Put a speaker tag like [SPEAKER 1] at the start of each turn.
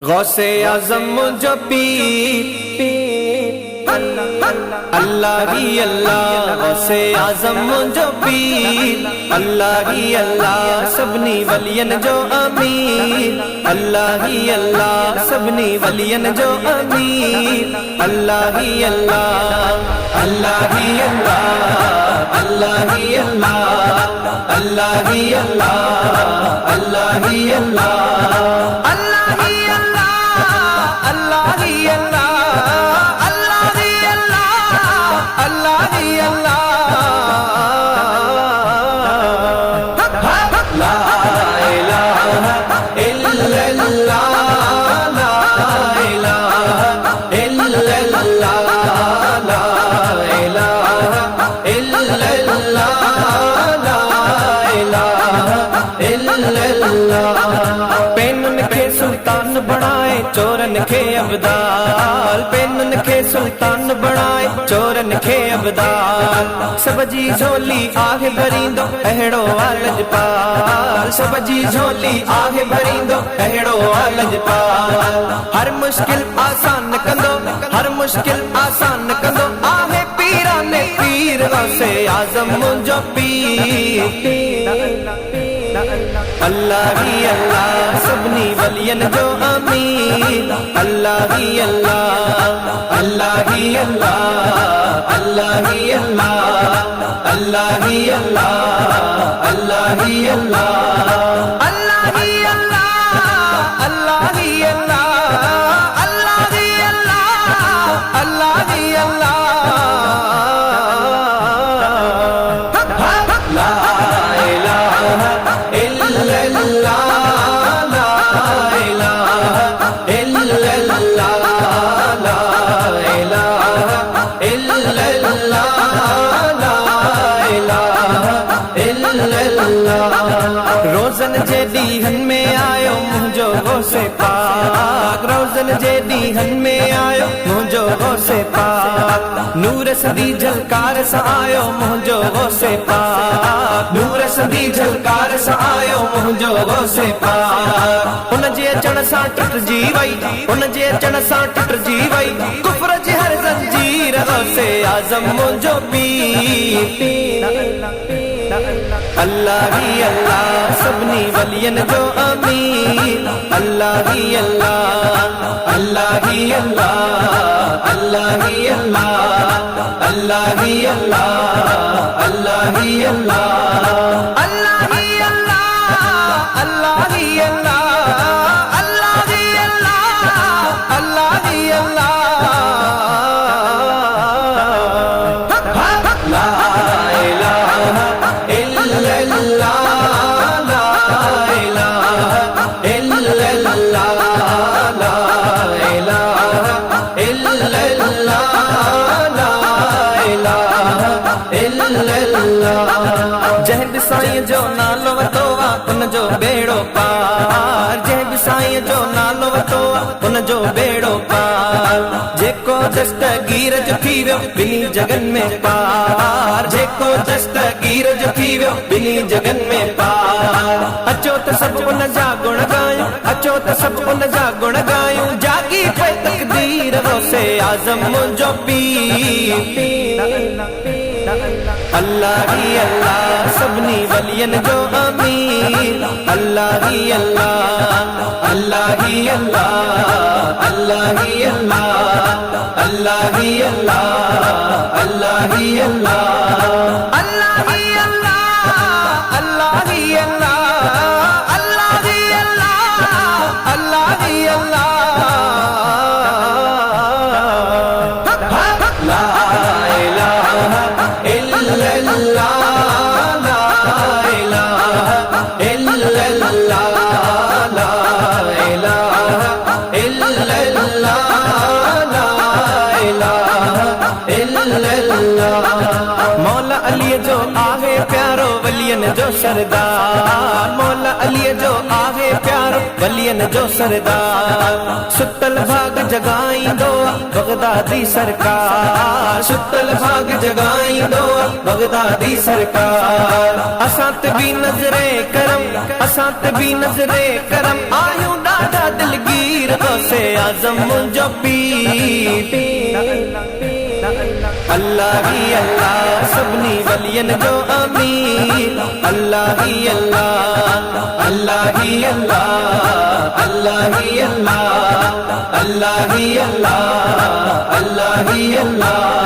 [SPEAKER 1] गौसे आज़म जो पीर अल्लाह ही अल्लाह, गौसे आज़म जो पीर अल्लाह ही अल्लाह, सबनी वलियन जो अमीर अल्लाह ही अल्लाह, सबनी वलियन जो अमीर अल्लाह ही अल्लाह, अल्लाह ही अल्लाह, अल्लाह ही अल्लाह, अल्लाह ही अल्लाह, अल्लाह ही अल्लाह, अल्लाह ही अल्लाह, अल्लाह ही अल्लाह, अल्लाह ही अल्लाह, अल्लाह ही अल्लाह। ला इलाहा इल्लल्लाह, ला इलाहा इल्लल्लाह, ला इलाहा इल्लल्लाह, ला इलाहा इल्लल्लाह। पेनन के सुल्तान बनाए चोरन के अब्दाल, पेनन के सुल्तान बनाए चोरन के अब्दाल, सबजी झोली आहे भरींदो अहिड़ो लजपाल, सबजी झोली आहे भरींदो अहिड़ो लजपाल। हर मुश्किल आसान कंदो, हर मुश्किल आसान कंदो, आहे पीराने पीर गौसे आज़म जो पीर अल्लाह ही अल्लाह, सबनी वलियन जो अमीर अल्लाह ही अल्लाह, अल्लाह ही अल्लाह, अल्लाह ही अल्लाह, अल्लाह ही अल्लाह, अल्लाह ही अल्लाह, अल्लाह ही अल्लाह, अल्लाह ही अल्लाह, अल्लाह ही अल्लाह, अल्लाह ही अल्लाह। ला इलाहा इल्लल्लाह, ला इलाहा इल्लल्लाह, ला इलाहा इल्लल्लाह, ला इलाहा इल्लल्लाह। रोज़न जे ॾींहन में आयो मुंहिंजो गौसे पाक, रोज़न जे ॾींहन में आयो मुंहिंजो गौसे पाक, नूर सदी झलकार सां आयो मुंहिंजो गौसे पाक, नूर सदी झलकार सां आयो मुंहिंजो गौसे पाक। उन जे अचण सां टुटिजी वई, उन जे अचण सां टुटिजी वई कुफ्र जी हर ज़ंजीर, गौसे आज़म मुंहिंजो पीर अल्लाह ही अल्लाह, सबनी वलियन जो अमीर अल्लाह ही अल्लाह, अल्लाह ही अल्लाह, अल्लाह ही अल्लाह, अल्लाह ही अल्लाह, अल्लाह ही अल्लाह, अल्लाह ही अल्लाह, अल्लाह ही अल्लाह, अल्लाह ही अल्लाह, अल्लाह ही अल्लाह। ला इलाहा इल्लल्लाह, ला इलाहा इल्लल्लाह, ला इलाहा इल्लल्लाह, ला इलाहा इल्लल्लाह। जंहिं बि साईं जो नालो वरितो आहे उन जो बेड़ो पार, जंहिं बि साईं जो नालो वरितो आहे उन जो बेड़ो पार, जेको दस्तगीर जो थी वियो ॿिन्ही जगन में पार, जेको दस्तगीर जो थी वियो ॿिन्ही जगन में पार। अचो त सभु उन जा गुण ॻायूं, अचो त सभु उन जा गुण ॻायूं, जागी पे तकदीर गौसे आज़म मुंहिंजो पीर अल्लाह ही अल्लाह, सबनी वलियन जो अमीर अल्लाह ही अल्लाह, अल्लाह ही अल्लाह, अल्लाह ही अल्लाह, अल्लाह ही अल्लाह, अल्लाह ही अल्लाह, अल्लाह ही अल्लाह, अल्लाह ही अल्लाह, अल्लाह ही अल्लाह, अल्लाह ही अल्लाह। ला इलाहा इल्लल्लाह, ला इलाहा इल्लल्लाह, ला इलाहा इल्लल्लाह, ला इलाहा इल्लल्लाह। मौला अली जो आहे प्यारो वलियन जो सरदार, मौला अली जो आहे प्यारो वलियन जो सरदार, सुतल भाग जगाई दो बगदादी सरकार, सुतल भाग जगाई दो बगदादी सरकार। असात भी नजरे करम, असात भी नजरे करम, आयु डाढ़ा दिलगीर गौसे आजम जो पीर। अल्लाह ही अल्लाह सबनी वलियन जो अमीर, अल्लाह ही अल्लाह, अल्लाह ही अल्लाह, अल्लाह ही अल्लाह, अल्लाह ही अल्लाह, अल्लाह ही अल्लाह।